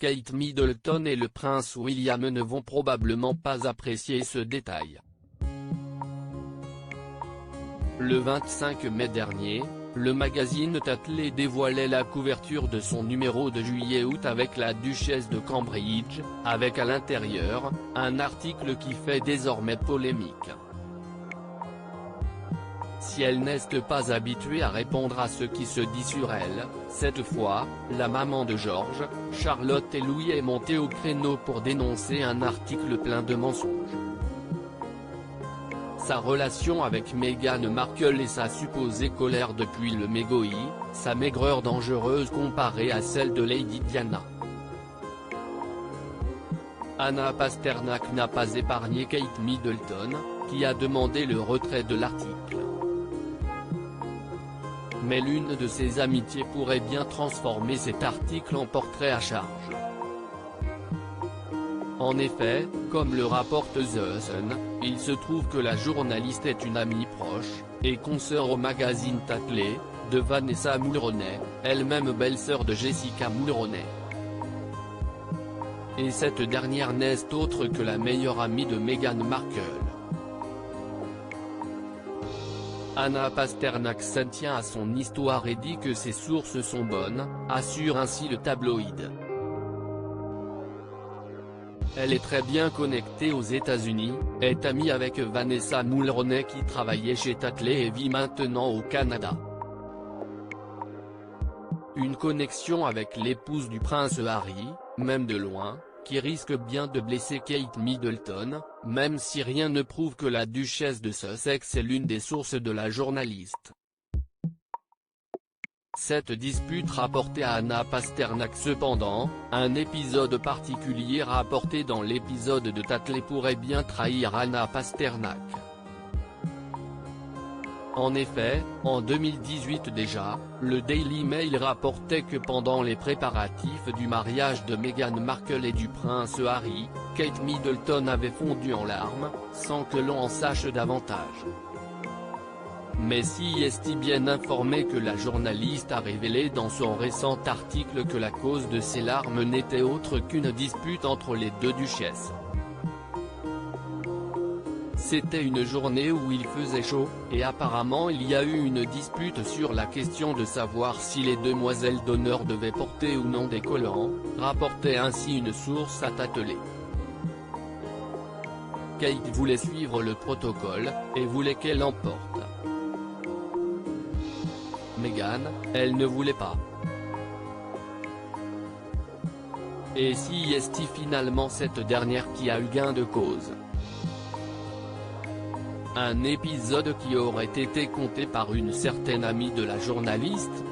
Kate Middleton et le prince William ne vont probablement pas apprécier ce détail. Le 25 mai dernier, le magazine Tatler dévoilait la couverture de son numéro de juillet-août avec la duchesse de Cambridge, avec à l'intérieur, un article qui fait désormais polémique. Si elle n'est pas habituée à répondre à ce qui se dit sur elle, cette fois, la maman de George, Charlotte et Louis est montée au créneau pour dénoncer un article plein de mensonges. Sa relation avec Meghan Markle et sa supposée colère depuis le mégoï, sa maigreur dangereuse comparée à celle de Lady Diana. Anna Pasternak n'a pas épargné Kate Middleton, qui a demandé le retrait de l'article. Mais l'une de ses amitiés pourrait bien transformer cet article en portrait à charge. En effet, comme le rapporte The Sun, il se trouve que la journaliste est une amie proche, et consoeur au magazine Tatler, de Vanessa Mulroney, elle-même belle-sœur de Jessica Mulroney. Et cette dernière n'est autre que la meilleure amie de Meghan Markle. Anna Pasternak s'en tient à son histoire et dit que ses sources sont bonnes, assure ainsi le tabloïd. Elle est très bien connectée aux États-Unis, est amie avec Vanessa Mulroney qui travaillait chez Tatler et vit maintenant au Canada. Une connexion avec l'épouse du prince Harry, même de loin, qui risque bien de blesser Kate Middleton, même si rien ne prouve que la duchesse de Sussex est l'une des sources de la journaliste. Cette dispute rapportait à Anna Pasternak cependant, un épisode particulier rapporté dans l'épisode de Tatler pourrait bien trahir Anna Pasternak. En effet, en 2018 déjà, le Daily Mail rapportait que pendant les préparatifs du mariage de Meghan Markle et du prince Harry, Kate Middleton avait fondu en larmes, sans que l'on en sache davantage. Mais si est bien informé que la journaliste a révélé dans son récent article que la cause de ces larmes n'était autre qu'une dispute entre les deux duchesses. C'était une journée où il faisait chaud, et apparemment il y a eu une dispute sur la question de savoir si les demoiselles d'honneur devaient porter ou non des collants, rapportait ainsi une source à Tatler. Kate voulait suivre le protocole, et voulait qu'elle en porte. Meghan, elle ne voulait pas. Et si est finalement cette dernière qui a eu gain de cause. Un épisode qui aurait été conté par une certaine amie de la journaliste.